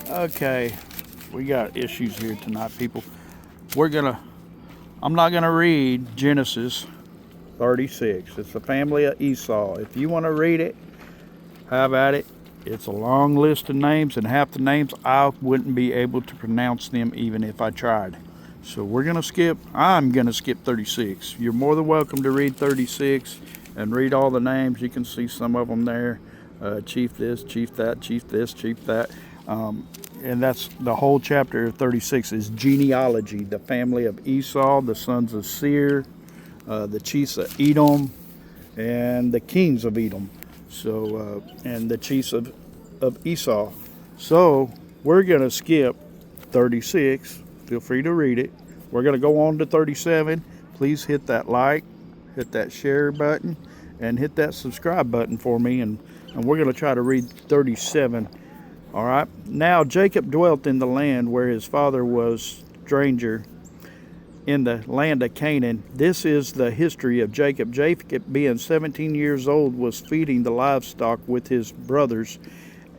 Okay, we got issues here tonight, people. We're gonna. I'm not gonna read Genesis 36. It's the family of Esau. If you want to read it, have at it. It's a long list of names, and half the names I wouldn't be able to pronounce them even if I tried. So we're gonna skip. I'm gonna skip 36. You're more than welcome to read 36 and read all the names. You can see some of them there. Chief this, chief that, chief this, chief that. And that's the whole chapter of 36 is genealogy, the family of Esau, the sons of Seir, the chiefs of Edom, and the kings of Edom. So, and the chiefs of Esau. So, we're going to skip 36. Feel free to read it. We're going to go on to 37. Please hit that like, hit that share button, and hit that subscribe button for me. And we're going to try to read 37. All right. Now Jacob dwelt in the land where his father was stranger, in the land of Canaan. This is the history of Jacob. Jacob, being 17 years old, was feeding the livestock with his brothers,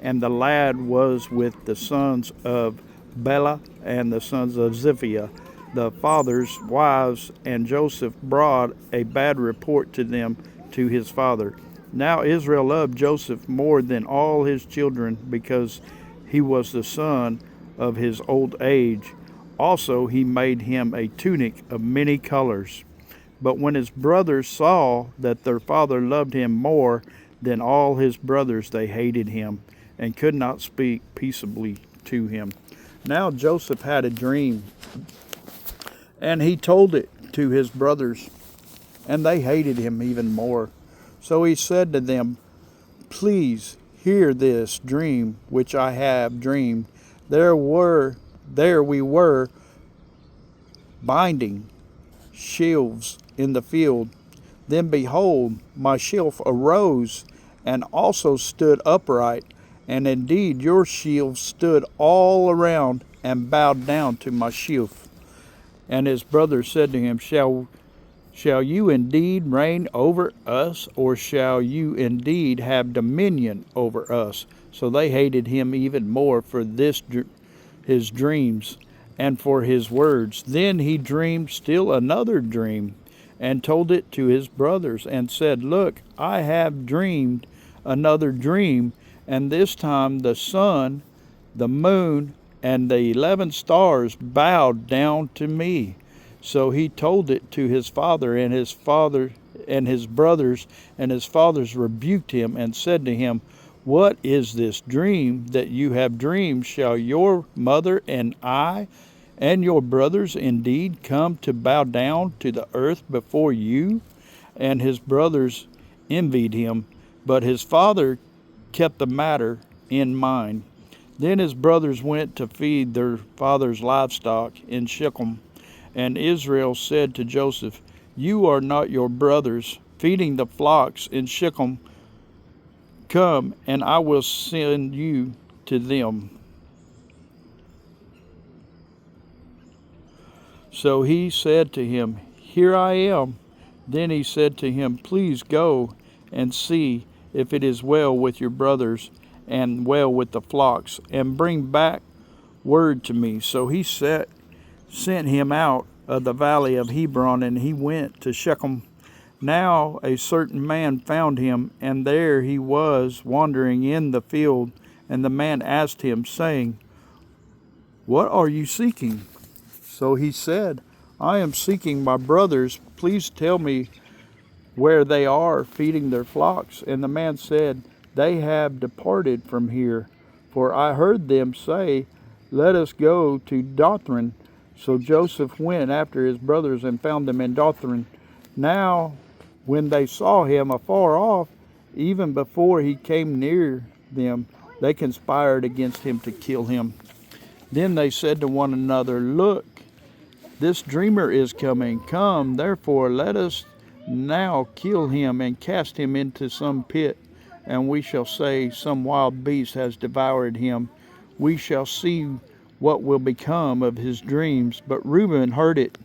and the lad was with the sons of Bela and the sons of Ziphiah, the father's wives, and Joseph brought a bad report to them to his father. Now Israel loved Joseph more than all his children, because he was the son of his old age. Also, he made him a tunic of many colors. But when his brothers saw that their father loved him more than all his brothers, they hated him and could not speak peaceably to him. Now Joseph had a dream, and he told it to his brothers, and they hated him even more. So he said to them, "Please hear this dream which I have dreamed. There we were binding sheaves in the field. Then behold, my sheaf arose and also stood upright, and indeed your sheaves stood all around and bowed down to my sheaf." And his brothers said to him, Shall you indeed reign over us, or shall you indeed have dominion over us? So they hated him even more for his dreams and for his words. Then he dreamed still another dream and told it to his brothers and said, "Look, I have dreamed another dream, and this time the sun, the moon, and the 11 stars bowed down to me." So he told it to his father and his brothers, and his fathers rebuked him and said to him, "What is this dream that you have dreamed? Shall your mother and I and your brothers indeed come to bow down to the earth before you?" And his brothers envied him, but his father kept the matter in mind. Then his brothers went to feed their father's livestock in Shechem. And Israel said to Joseph, "You are not your brothers feeding the flocks in Shechem. Come, and I will send you to them." So he said to him, "Here I am." Then he said to him, "Please go and see if it is well with your brothers and well with the flocks, and bring back word to me." So he sent him out of the valley of Hebron, and he went to Shechem. Now a certain man found him, and there he was wandering in the field. And the man asked him, saying, "What are you seeking?" So he said, "I am seeking my brothers. Please tell me where they are feeding their flocks." And the man said, "They have departed from here, for I heard them say, 'Let us go to Dothan.'" So Joseph went after his brothers and found them in Dothan. Now, when they saw him afar off, even before he came near them, they conspired against him to kill him. Then they said to one another, "Look, this dreamer is coming. Come, therefore, let us now kill him and cast him into some pit, and we shall say, 'Some wild beast has devoured him.' We shall see what will become of his dreams." But Reuben heard it,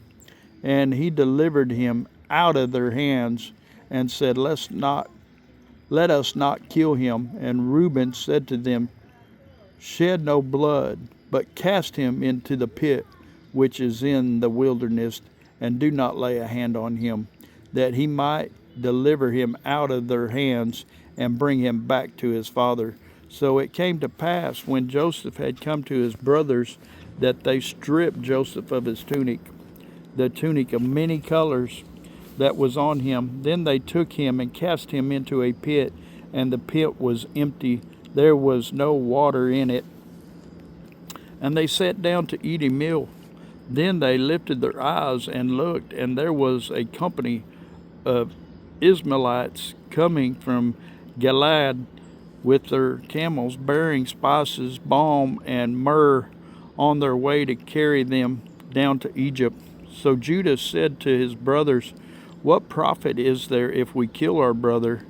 and he delivered him out of their hands and said, let us not kill him." And Reuben said to them, shed no blood, but cast him into the pit which is in the wilderness, and do not lay a hand on him, that he might deliver him out of their hands and bring him back to his father. So it came to pass, when Joseph had come to his brothers, that they stripped Joseph of his tunic, the tunic of many colors that was on him. Then they took him and cast him into a pit, and the pit was empty. There was no water in it. And they sat down to eat a meal. Then they lifted their eyes and looked, and there was a company of Ishmaelites coming from Gilead with their camels, bearing spices, balm, and myrrh, on their way to carry them down to Egypt. So Judah said to his brothers, "What profit is there if we kill our brother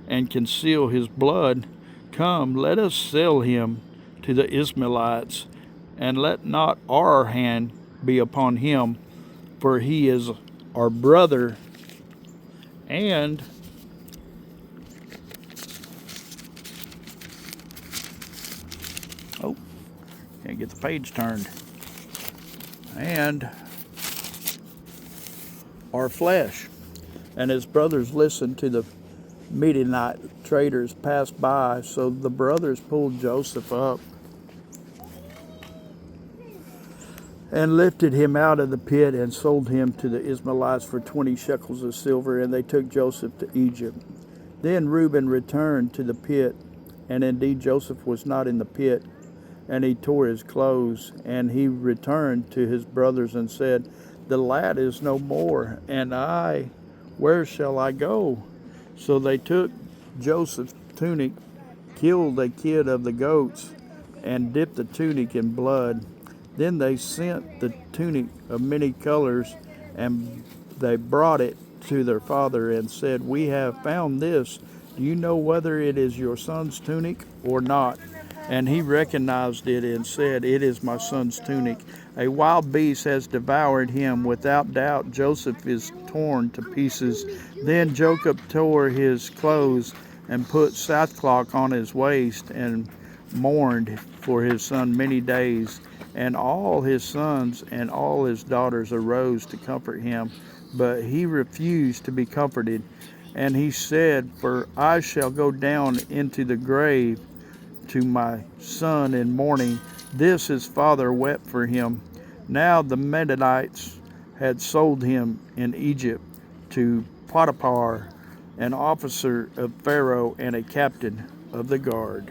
and conceal his blood? Come, let us sell him to the Ishmaelites, and let not our hand be upon him, for he is our brother." And can't get the page turned. And our flesh. And his brothers listened to the Midianite traders pass by. So the brothers pulled Joseph up and lifted him out of the pit and sold him to the Ishmaelites for 20 shekels of silver, and they took Joseph to Egypt. Then Reuben returned to the pit, and indeed Joseph was not in the pit, and he tore his clothes, and he returned to his brothers and said, "The lad is no more, and I, where shall I go?" So they took Joseph's tunic, killed a kid of the goats, and dipped the tunic in blood. Then they sent the tunic of many colors, and they brought it to their father and said, "We have found this. Do you know whether it is your son's tunic or not?" And he recognized it and said, "It is my son's tunic. A wild beast has devoured him. Without doubt, Joseph is torn to pieces." Then Jacob tore his clothes and put sackcloth on his waist and mourned for his son many days. And all his sons and all his daughters arose to comfort him, but he refused to be comforted. And he said, "For I shall go down into the grave to my son in mourning." This his father wept for him. Now the Midianites had sold him in Egypt to Potiphar, an officer of Pharaoh and a captain of the guard.